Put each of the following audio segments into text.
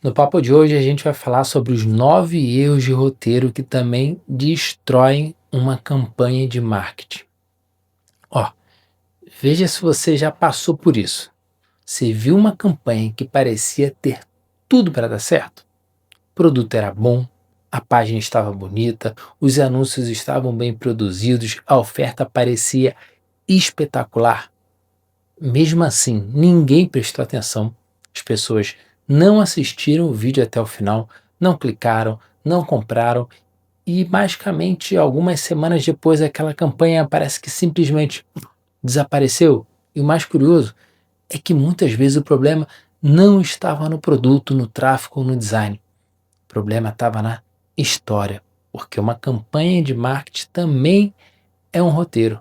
No papo de hoje a gente vai falar sobre os 9 erros de roteiro que também destroem uma campanha de marketing. Ó, veja se você já passou por isso. Você viu uma campanha que parecia ter tudo para dar certo? O produto era bom, a página estava bonita, os anúncios estavam bem produzidos, a oferta parecia espetacular. Mesmo assim, ninguém prestou atenção. As pessoas não assistiram o vídeo até o final, não clicaram, não compraram e, basicamente, algumas semanas depois, aquela campanha parece que simplesmente desapareceu. E o mais curioso é que muitas vezes o problema não estava no produto, no tráfego ou no design. O problema estava na história, porque uma campanha de marketing também é um roteiro.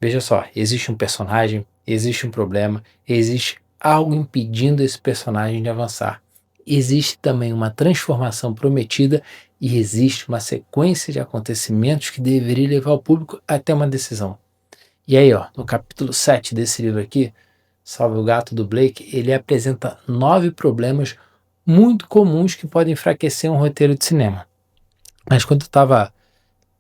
Veja só, existe um personagem, existe um problema, existe algo impedindo esse personagem de avançar. Existe também uma transformação prometida e existe uma sequência de acontecimentos que deveria levar o público até uma decisão. E aí, ó, no capítulo 7 desse livro aqui, Salve o Gato do Blake, ele apresenta 9 problemas muito comuns que podem enfraquecer um roteiro de cinema. Mas quando eu estava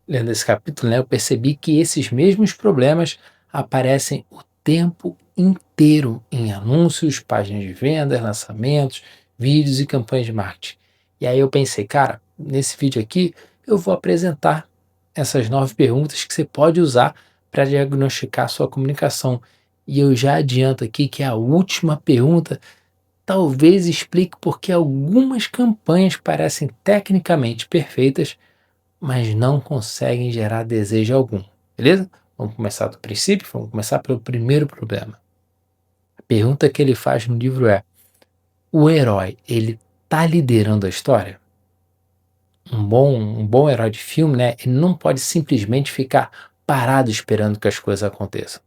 lendo esse capítulo, né, eu percebi que esses mesmos problemas aparecem o tempo inteiro em anúncios, páginas de vendas, lançamentos, vídeos e campanhas de marketing. E aí eu pensei, cara, nesse vídeo aqui eu vou apresentar essas 9 perguntas que você pode usar para diagnosticar a sua comunicação. E eu já adianto aqui que a última pergunta talvez explique por que algumas campanhas parecem tecnicamente perfeitas, mas não conseguem gerar desejo algum, beleza? Vamos começar do princípio, vamos começar pelo primeiro problema. A pergunta que ele faz no livro é: o herói, ele tá liderando a história? Um bom herói de filme, né? Ele não pode simplesmente ficar parado esperando que as coisas aconteçam.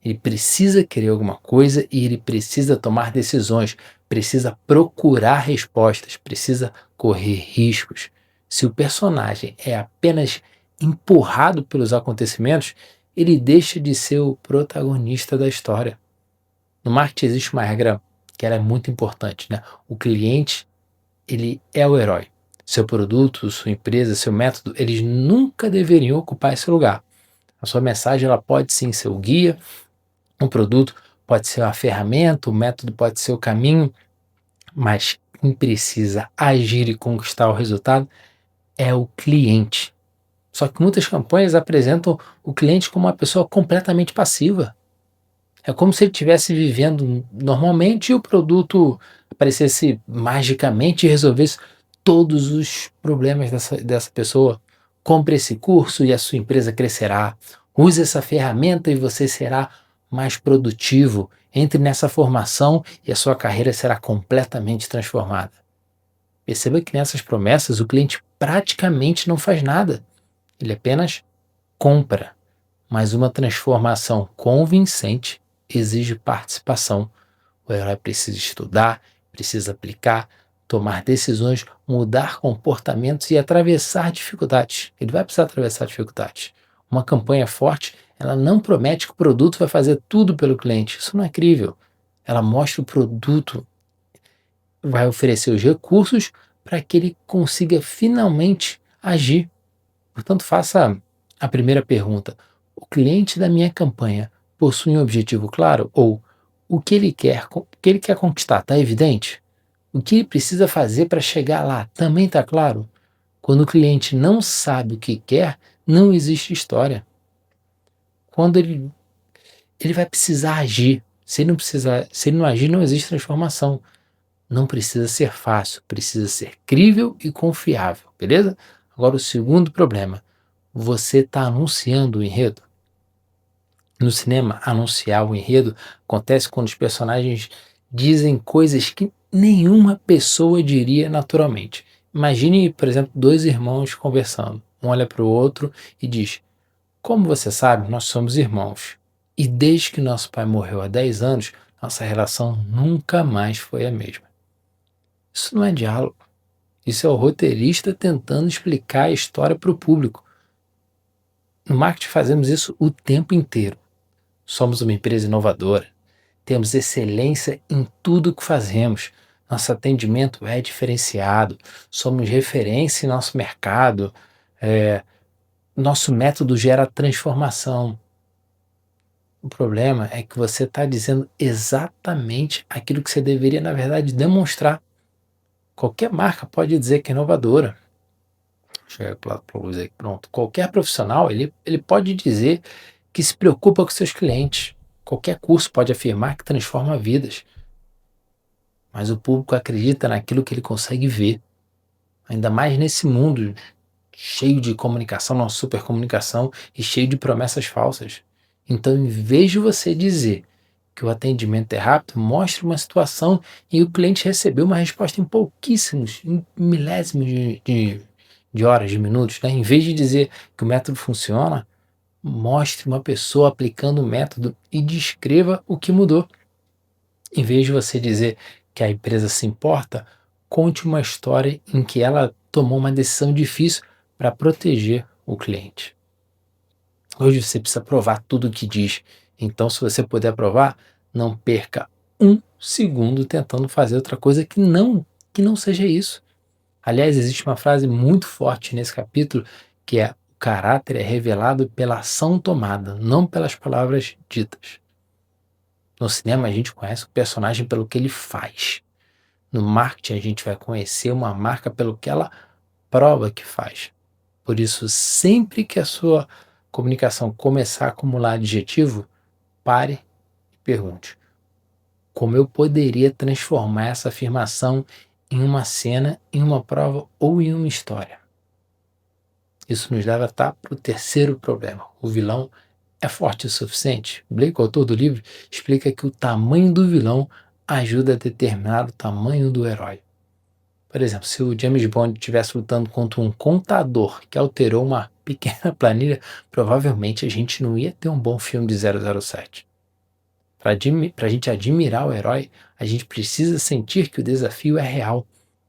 Ele precisa querer alguma coisa e ele precisa tomar decisões, precisa procurar respostas, precisa correr riscos. Se o personagem é apenas empurrado pelos acontecimentos, ele deixa de ser o protagonista da história. No marketing existe uma regra que ela é muito importante, né? O cliente, ele é o herói. Seu produto, sua empresa, seu método, eles nunca deveriam ocupar esse lugar. A sua mensagem ela pode sim ser o guia, um produto pode ser uma ferramenta, o método pode ser o caminho, mas quem precisa agir e conquistar o resultado é o cliente. Só que muitas campanhas apresentam o cliente como uma pessoa completamente passiva. É como se ele estivesse vivendo normalmente e o produto aparecesse magicamente e resolvesse todos os problemas dessa pessoa. Compre esse curso e a sua empresa crescerá. Use essa ferramenta e você será mais produtivo. Entre nessa formação e a sua carreira será completamente transformada. Perceba que nessas promessas o cliente praticamente não faz nada. Ele apenas compra. Mas uma transformação convincente exige participação. O herói precisa estudar, precisa aplicar, tomar decisões, mudar comportamentos e atravessar dificuldades. Ele vai precisar atravessar dificuldades. Uma campanha forte, ela não promete que o produto vai fazer tudo pelo cliente. Isso não é crível. Ela mostra o produto, vai oferecer os recursos para que ele consiga finalmente agir. Portanto, faça a primeira pergunta: o cliente da minha campanha possui um objetivo claro? Ou o que ele quer conquistar está evidente? O que ele precisa fazer para chegar lá também está claro? Quando o cliente não sabe o que quer, não existe história. Quando ele vai precisar agir. Se ele não agir, não existe transformação. Não precisa ser fácil, precisa ser crível e confiável, beleza? Agora o segundo problema: você está anunciando o enredo. No cinema, anunciar o enredo acontece quando os personagens dizem coisas que nenhuma pessoa diria naturalmente. Imagine, por exemplo, dois irmãos conversando. Um olha para o outro e diz: como você sabe, nós somos irmãos. E desde que nosso pai morreu há 10 anos, nossa relação nunca mais foi a mesma. Isso não é diálogo. Isso é o roteirista tentando explicar a história para o público. No marketing fazemos isso o tempo inteiro. Somos uma empresa inovadora. Temos excelência em tudo que fazemos. Nosso atendimento é diferenciado, somos referência em nosso mercado, nosso método gera transformação. O problema é que você está dizendo exatamente aquilo que você deveria, na verdade, demonstrar. Qualquer marca pode dizer que é inovadora. Chega para a luz aí, pronto. Qualquer profissional, ele pode dizer que se preocupa com seus clientes. Qualquer curso pode afirmar que transforma vidas. Mas o público acredita naquilo que ele consegue ver. Ainda mais nesse mundo cheio de comunicação, uma supercomunicação e cheio de promessas falsas. Então, em vez de você dizer que o atendimento é rápido, mostre uma situação em que o cliente recebeu uma resposta em pouquíssimos, em milésimos de horas, de minutos. Né? Em vez de dizer que o método funciona, mostre uma pessoa aplicando o método e descreva o que mudou. Em vez de você dizer que a empresa se importa, conte uma história em que ela tomou uma decisão difícil para proteger o cliente. Hoje você precisa provar tudo o que diz. Então, se você puder provar, não perca um segundo tentando fazer outra coisa que não seja isso. Aliás, existe uma frase muito forte nesse capítulo que é: o caráter é revelado pela ação tomada, não pelas palavras ditas. No cinema, a gente conhece o personagem pelo que ele faz. No marketing, a gente vai conhecer uma marca pelo que ela prova que faz. Por isso, sempre que a sua comunicação começar a acumular adjetivo, pare e pergunte: como eu poderia transformar essa afirmação em uma cena, em uma prova ou em uma história? Isso nos leva para o terceiro problema. O vilão é forte o suficiente? Blake, o autor do livro, explica que o tamanho do vilão ajuda a determinar o tamanho do herói. Por exemplo, se o James Bond estivesse lutando contra um contador que alterou uma pequena planilha, provavelmente a gente não ia ter um bom filme de 007. Para a gente admirar o herói, a gente precisa sentir que o desafio é real.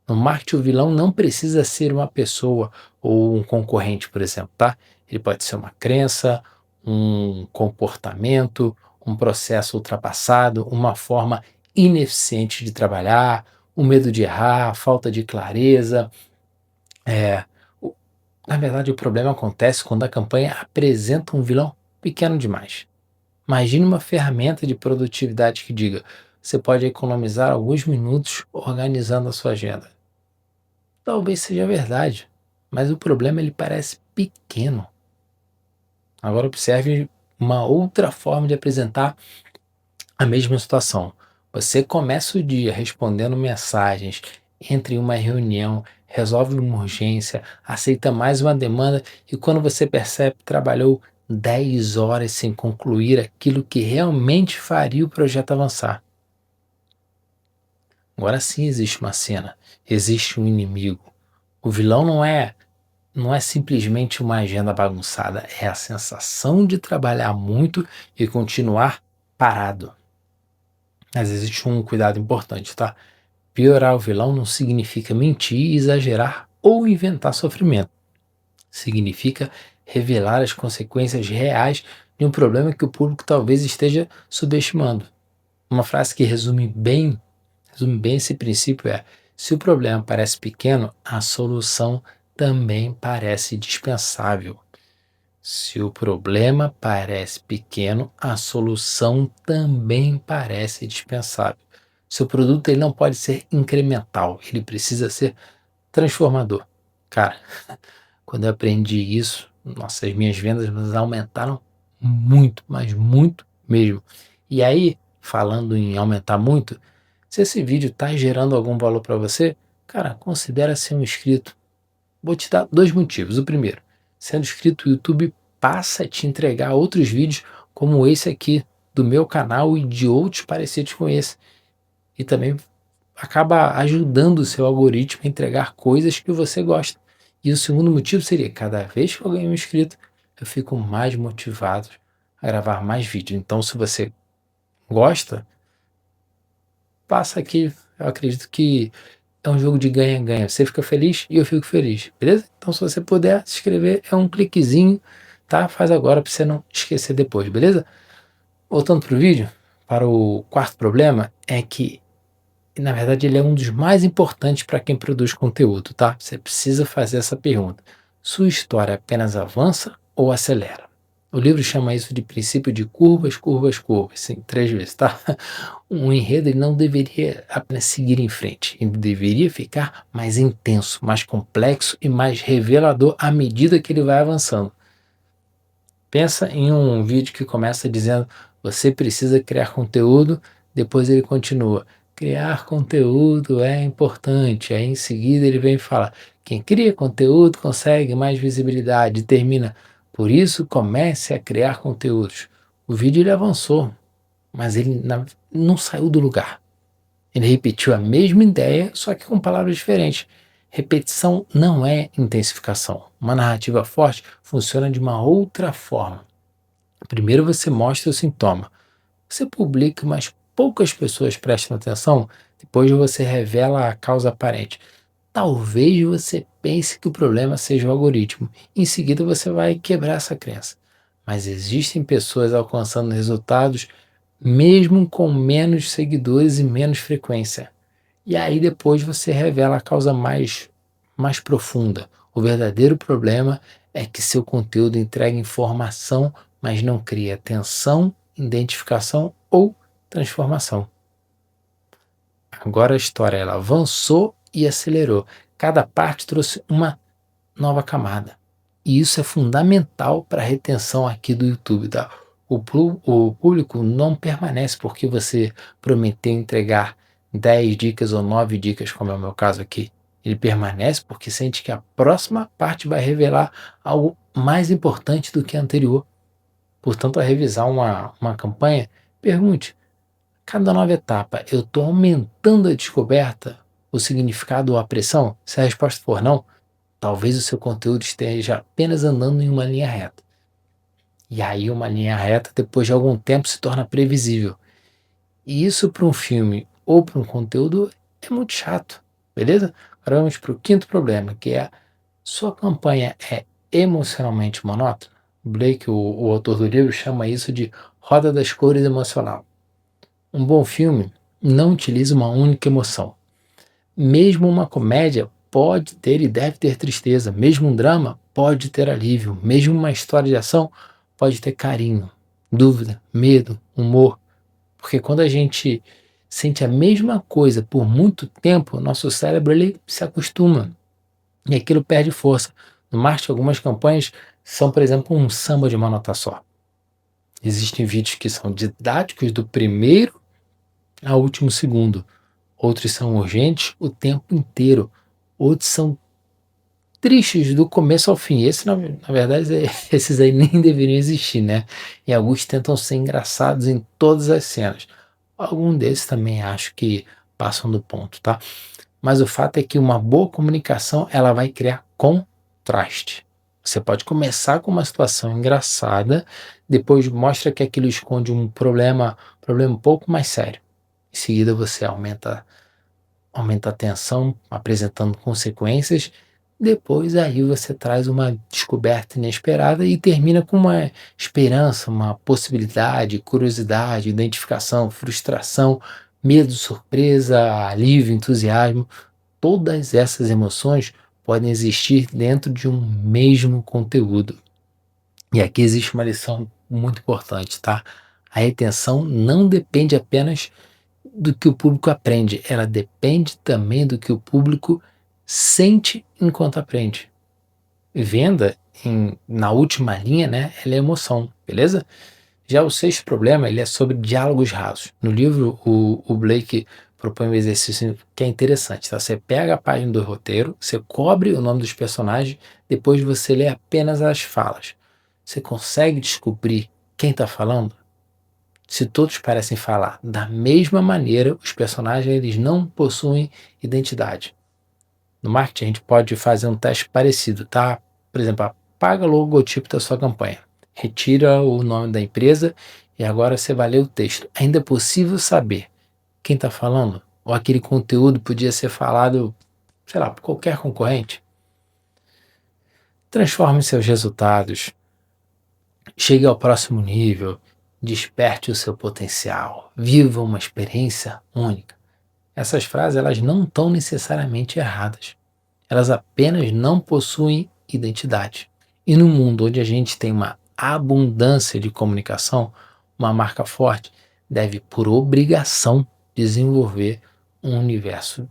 No marketing, o vilão não precisa ser uma pessoa ou um concorrente, por exemplo, tá? Ele pode ser uma crença, um comportamento, um processo ultrapassado, uma forma ineficiente de trabalhar, o medo de errar, a falta de clareza. Na verdade, o problema acontece quando a campanha apresenta um vilão pequeno demais. Imagine uma ferramenta de produtividade que diga: você pode economizar alguns minutos organizando a sua agenda. Talvez seja verdade, mas o problema ele parece pequeno. Agora observe uma outra forma de apresentar a mesma situação. Você começa o dia respondendo mensagens, entra em uma reunião, resolve uma urgência, aceita mais uma demanda e quando você percebe, trabalhou 10 horas sem concluir aquilo que realmente faria o projeto avançar. Agora sim existe uma cena, existe um inimigo. O vilão não é simplesmente uma agenda bagunçada, é a sensação de trabalhar muito e continuar parado. Mas existe um cuidado importante, tá? Piorar o vilão não significa mentir, exagerar ou inventar sofrimento. Significa revelar as consequências reais de um problema que o público talvez esteja subestimando. Uma frase que resume bem esse princípio é: se o problema parece pequeno, a solução também parece dispensável. Se o problema parece pequeno, a solução também parece dispensável. Seu produto ele não pode ser incremental, ele precisa ser transformador. Cara, quando eu aprendi isso, nossa, as minhas vendas aumentaram muito, mas muito mesmo. E aí, falando em aumentar muito, se esse vídeo está gerando algum valor para você, cara, considera ser um inscrito. Vou te dar 2 motivos. O primeiro, sendo inscrito, o YouTube passa a te entregar outros vídeos como esse aqui do meu canal e de outros parecidos com esse. E também acaba ajudando o seu algoritmo a entregar coisas que você gosta. E o segundo motivo seria: cada vez que eu ganho um inscrito, eu fico mais motivado a gravar mais vídeos. Então, se você gosta, passa aqui. Eu acredito que é um jogo de ganha-ganha. Você fica feliz e eu fico feliz, beleza? Então, se você puder se inscrever, é um cliquezinho, tá? Faz agora para você não esquecer depois, beleza? Voltando para o vídeo, para o quarto problema, é que E, na verdade, ele é um dos mais importantes para quem produz conteúdo, tá? Você precisa fazer essa pergunta. Sua história apenas avança ou acelera? O livro chama isso de princípio de curvas, curvas, curvas, sim, 3 vezes, tá? Um enredo ele não deveria apenas seguir em frente, ele deveria ficar mais intenso, mais complexo e mais revelador à medida que ele vai avançando. Pensa em um vídeo que começa dizendo você precisa criar conteúdo, depois ele continua, criar conteúdo é importante, aí em seguida ele vem falar, quem cria conteúdo consegue mais visibilidade, termina, por isso comece a criar conteúdos. O vídeo ele avançou, mas ele não saiu do lugar. Ele repetiu a mesma ideia, só que com palavras diferentes. Repetição não é intensificação. Uma narrativa forte funciona de uma outra forma. Primeiro você mostra o sintoma. Você publica, mas poucas pessoas prestam atenção. Depois você revela a causa aparente. Talvez você pense que o problema seja o algoritmo. Em seguida você vai quebrar essa crença. Mas existem pessoas alcançando resultados mesmo com menos seguidores e menos frequência. E aí depois você revela a causa mais profunda. O verdadeiro problema é que seu conteúdo entrega informação, mas não cria atenção, identificação ou transformação. Agora a história ela avançou e acelerou. Cada parte trouxe uma nova camada. E isso é fundamental para a retenção aqui do YouTube, tá? O público não permanece porque você prometeu entregar 10 dicas ou 9 dicas, como é o meu caso aqui. Ele permanece porque sente que a próxima parte vai revelar algo mais importante do que a anterior. Portanto, ao revisar uma campanha, pergunte, cada nova etapa, eu estou aumentando a descoberta, o significado ou a pressão? Se a resposta for não, talvez o seu conteúdo esteja apenas andando em uma linha reta. E aí uma linha reta, depois de algum tempo, se torna previsível. E isso para um filme ou para um conteúdo é muito chato, beleza? Agora vamos para o quinto problema, que é sua campanha é emocionalmente monótona? Blake, o autor do livro, chama isso de roda das cores emocional. Um bom filme não utiliza uma única emoção. Mesmo uma comédia pode ter e deve ter tristeza, mesmo um drama pode ter alívio, mesmo uma história de ação pode ter carinho, dúvida, medo, humor, porque quando a gente sente a mesma coisa por muito tempo, nosso cérebro ele se acostuma e aquilo perde força. No marketing, algumas campanhas são, por exemplo, um samba de uma nota só. Existem vídeos que são didáticos do primeiro ao último segundo. Outros são urgentes o tempo inteiro. Outros são tristes do começo ao fim. Esse, na verdade, esses aí nem deveriam existir, né? E alguns tentam ser engraçados em todas as cenas. Alguns desses também acho que passam do ponto, tá? Mas o fato é que uma boa comunicação, ela vai criar contraste. Você pode começar com uma situação engraçada, depois mostra que aquilo esconde um problema um pouco mais sério. Em seguida você aumenta a tensão, apresentando consequências. Depois aí você traz uma descoberta inesperada e termina com uma esperança, uma possibilidade, curiosidade, identificação, frustração, medo, surpresa, alívio, entusiasmo. Todas essas emoções podem existir dentro de um mesmo conteúdo. E aqui existe uma lição muito importante, tá? A retenção não depende apenas do que o público aprende, ela depende também do que o público sente enquanto aprende. Venda, na última linha, né, ela é emoção, beleza? Já o sexto problema, ele é sobre diálogos rasos. No livro, o Blake propõe um exercício que é interessante, tá? Você pega a página do roteiro, você cobre o nome dos personagens, depois você lê apenas as falas. Você consegue descobrir quem está falando? Se todos parecem falar da mesma maneira, os personagens eles não possuem identidade. No marketing, a gente pode fazer um teste parecido, tá? Por exemplo, apaga o logotipo da sua campanha, retira o nome da empresa e agora você vai ler o texto. Ainda é possível saber quem está falando? Ou aquele conteúdo podia ser falado, sei lá, por qualquer concorrente? Transforme seus resultados, chegue ao próximo nível, desperte o seu potencial, viva uma experiência única. Essas frases elas não estão necessariamente erradas. Elas apenas não possuem identidade. E no mundo onde a gente tem uma abundância de comunicação, uma marca forte deve, por obrigação, desenvolver um universo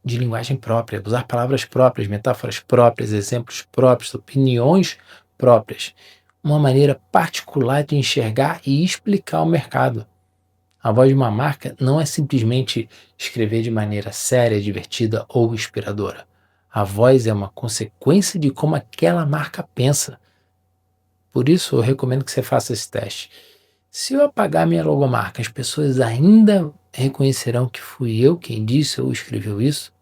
de linguagem própria, usar palavras próprias, metáforas próprias, exemplos próprios, opiniões próprias, uma maneira particular de enxergar e explicar o mercado. A voz de uma marca não é simplesmente escrever de maneira séria, divertida ou inspiradora. A voz é uma consequência de como aquela marca pensa. Por isso, eu recomendo que você faça esse teste. Se eu apagar minha logomarca, as pessoas ainda reconhecerão que fui eu quem disse ou escreveu isso?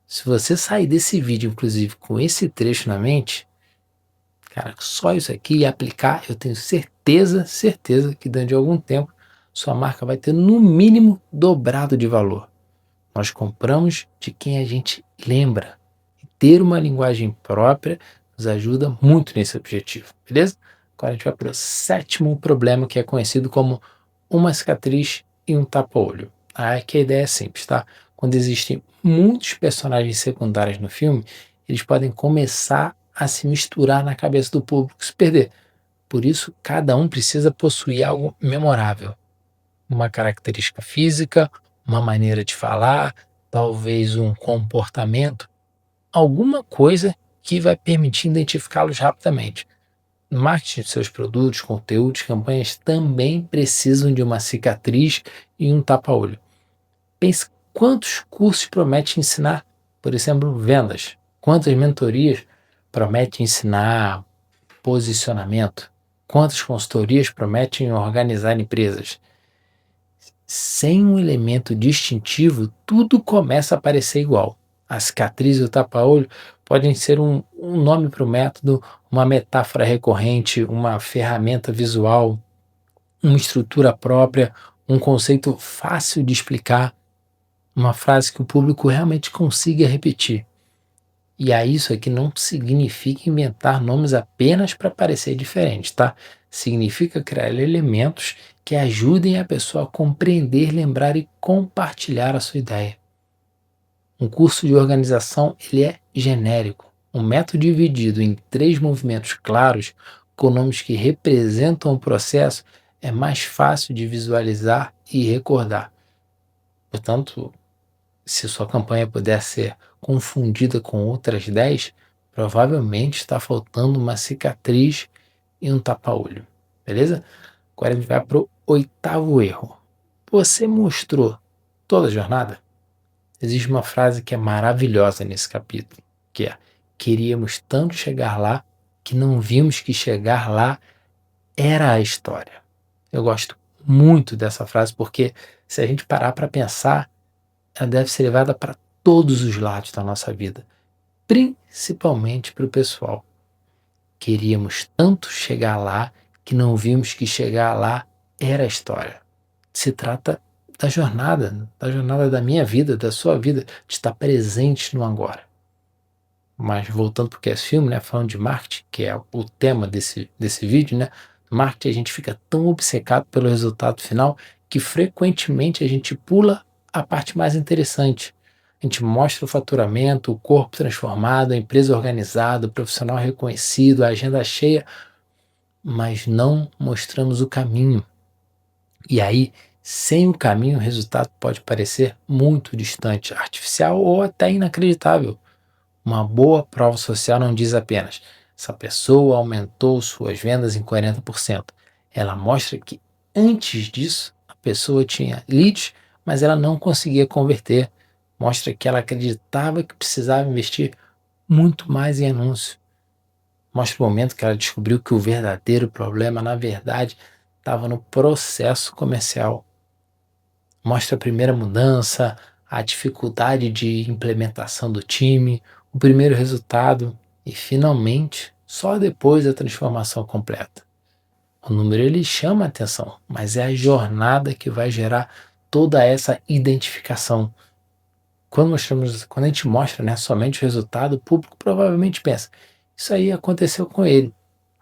Se você sair desse vídeo, inclusive, com esse trecho na mente, cara, só isso aqui e aplicar, eu tenho certeza que dentro de algum tempo sua marca vai ter no mínimo dobrado de valor. Nós compramos de quem a gente lembra. E ter uma linguagem própria nos ajuda muito nesse objetivo, beleza? Agora a gente vai para o sétimo problema, que é conhecido como uma cicatriz e um tapa-olho. Aqui a ideia é simples, tá? Quando existem muitos personagens secundários no filme, eles podem começar a se misturar na cabeça do público, se perder. Por isso, cada um precisa possuir algo memorável, uma característica física, uma maneira de falar, talvez um comportamento, alguma coisa que vai permitir identificá-los rapidamente. No marketing de seus produtos, conteúdos, campanhas também precisam de uma cicatriz e um tapa-olho. Pense quantos cursos promete ensinar, por exemplo, vendas. Quantas mentorias promete ensinar posicionamento. Quantas consultorias prometem organizar empresas. Sem um elemento distintivo, tudo começa a parecer igual. A cicatriz e o tapa-olho podem ser um nome para o método, uma metáfora recorrente, uma ferramenta visual, uma estrutura própria, um conceito fácil de explicar, uma frase que o público realmente consiga repetir. E aí isso aqui não significa inventar nomes apenas para parecer diferente, tá? Significa criar elementos que ajudem a pessoa a compreender, lembrar e compartilhar a sua ideia. Um curso de organização ele é genérico. Um método dividido em 3 movimentos claros, com nomes que representam o processo, é mais fácil de visualizar e recordar. Portanto, se sua campanha puder ser confundida com outras 10, provavelmente está faltando uma cicatriz e um tapa-olho. Beleza? Agora a gente vai para o 8º erro. Você mostrou toda a jornada? Existe uma frase que é maravilhosa nesse capítulo, que é: queríamos tanto chegar lá que não vimos que chegar lá era a história. Eu gosto muito dessa frase porque, se a gente parar para pensar, ela deve ser levada para todos os lados da nossa vida, principalmente para o pessoal. Queríamos tanto chegar lá que não vimos que chegar lá era a história. Se trata da jornada da minha vida, da sua vida, de estar presente no agora. Mas voltando para o que é esse filme, né, falando de marketing, que é o tema desse vídeo, né, marketing a gente fica tão obcecado pelo resultado final que frequentemente a gente pula a parte mais interessante. A gente mostra o faturamento, o corpo transformado, a empresa organizada, o profissional reconhecido, a agenda cheia, mas não mostramos o caminho. E aí, sem o caminho, o resultado pode parecer muito distante, artificial ou até inacreditável. Uma boa prova social não diz apenas: essa pessoa aumentou suas vendas em 40%. Ela mostra que antes disso a pessoa tinha leads, mas ela não conseguia converter. Mostra que ela acreditava que precisava investir muito mais em anúncio. Mostra o momento que ela descobriu que o verdadeiro problema, na verdade, estava no processo comercial. Mostra a primeira mudança, a dificuldade de implementação do time, o primeiro resultado e, finalmente, só depois a transformação completa. O número ele chama a atenção, mas é a jornada que vai gerar toda essa identificação. Quando a gente mostra, né, somente o resultado, o público provavelmente pensa: isso aí aconteceu com ele.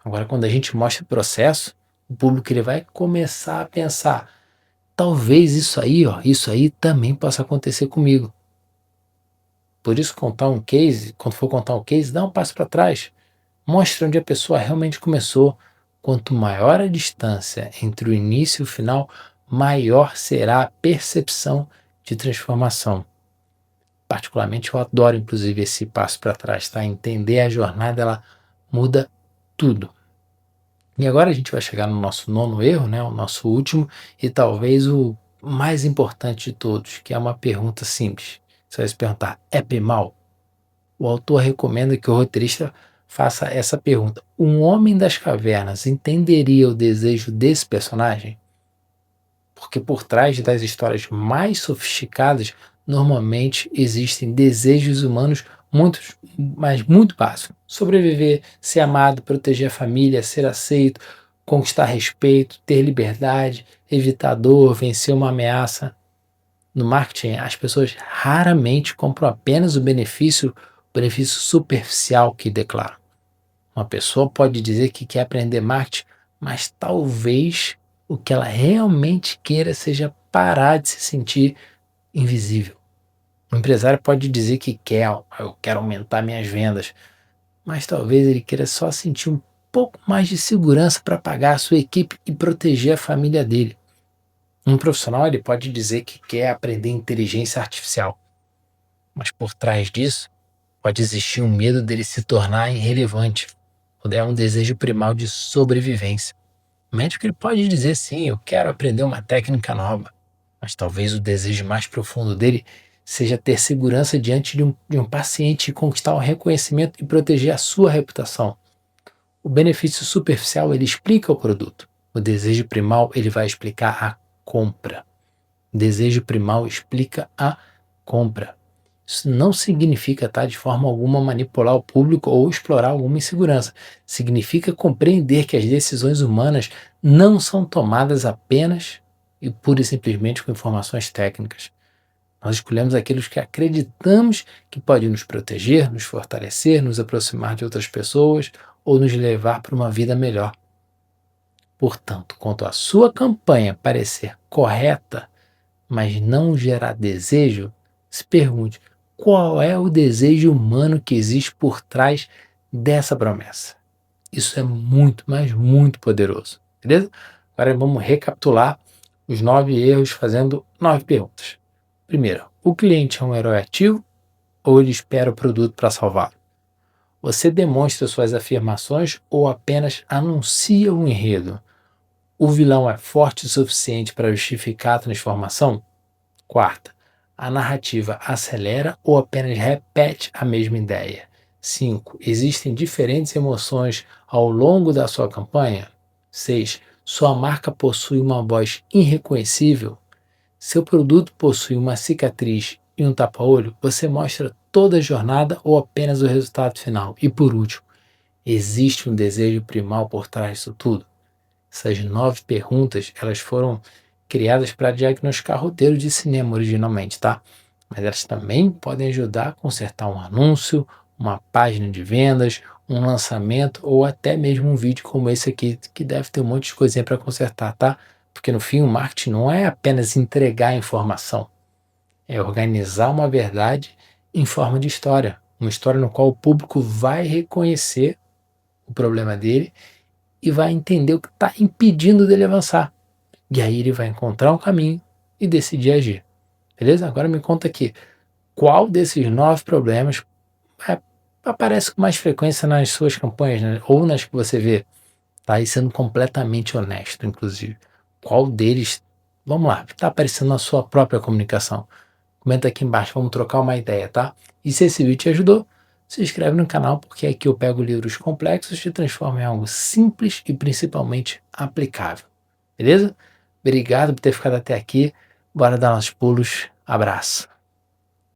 Agora, quando a gente mostra o processo, o público ele vai começar a pensar: talvez isso aí também possa acontecer comigo. Por isso, contar um case, quando for contar um case, dá um passo para trás. Mostra onde a pessoa realmente começou. Quanto maior a distância entre o início e o final, maior será a percepção de transformação. Particularmente, eu adoro, inclusive, esse passo para trás, tá? Entender a jornada, ela muda tudo. E agora a gente vai chegar no nosso nono erro, né? O nosso último e talvez o mais importante de todos, que é uma pergunta simples. Você vai se perguntar, é primal? O autor recomenda que o roteirista faça essa pergunta. Um homem das cavernas entenderia o desejo desse personagem? Porque por trás das histórias mais sofisticadas, normalmente existem desejos humanos muitos, mas muito básicos. Sobreviver, ser amado, proteger a família, ser aceito, conquistar respeito, ter liberdade, evitar dor, vencer uma ameaça. No marketing, as pessoas raramente compram apenas o benefício superficial que declaram. Uma pessoa pode dizer que quer aprender marketing, mas talvez o que ela realmente queira seja parar de se sentir invisível. O empresário pode dizer que quer, eu quero aumentar minhas vendas, mas talvez ele queira só sentir um pouco mais de segurança para pagar a sua equipe e proteger a família dele. Um profissional ele pode dizer que quer aprender inteligência artificial, mas por trás disso pode existir um medo dele se tornar irrelevante, ou é um desejo primal de sobrevivência. O médico ele pode dizer sim, eu quero aprender uma técnica nova, mas talvez o desejo mais profundo dele seja ter segurança diante de um paciente e conquistar o reconhecimento e proteger a sua reputação. O benefício superficial ele explica o produto. O desejo primal ele vai explicar a compra. O desejo primal explica a compra. Isso não significa, tá, de forma alguma manipular o público ou explorar alguma insegurança. Significa compreender que as decisões humanas não são tomadas apenas e pura e simplesmente com informações técnicas. Nós escolhemos aqueles que acreditamos que podem nos proteger, nos fortalecer, nos aproximar de outras pessoas ou nos levar para uma vida melhor. Portanto, quanto a sua campanha parecer correta, mas não gerar desejo, se pergunte qual é o desejo humano que existe por trás dessa promessa. Isso é muito, mas muito poderoso, beleza? Agora vamos recapitular os 9 erros fazendo 9 perguntas. Primeiro, o cliente é um herói ativo ou ele espera o produto para salvá-lo? Você demonstra suas afirmações ou apenas anuncia um enredo? O vilão é forte o suficiente para justificar a transformação? Quarta, a narrativa acelera ou apenas repete a mesma ideia? 5. Existem diferentes emoções ao longo da sua campanha? 6. Sua marca possui uma voz irreconhecível? Seu produto possui uma cicatriz e um tapa-olho? Você mostra toda a jornada ou apenas o resultado final? E por último, existe um desejo primal por trás disso tudo? Essas 9 perguntas, elas foram criadas para diagnosticar roteiro de cinema originalmente, tá? Mas elas também podem ajudar a consertar um anúncio, uma página de vendas, um lançamento ou até mesmo um vídeo como esse aqui, que deve ter um monte de coisinha para consertar, tá? Porque no fim o marketing não é apenas entregar informação, é organizar uma verdade em forma de história. Uma história no qual o público vai reconhecer o problema dele e vai entender o que está impedindo dele avançar. E aí ele vai encontrar um caminho e decidir agir. Beleza? Agora me conta aqui, qual desses 9 problemas aparece com mais frequência nas suas campanhas, né? Ou nas que você vê? Tá aí sendo completamente honesto, inclusive. Qual deles, vamos lá, está aparecendo na sua própria comunicação? Comenta aqui embaixo, vamos trocar uma ideia, tá? E se esse vídeo te ajudou, se inscreve no canal, porque aqui eu pego livros complexos e transformo em algo simples e principalmente aplicável. Beleza? Obrigado por ter ficado até aqui. Bora dar nossos pulos. Abraço.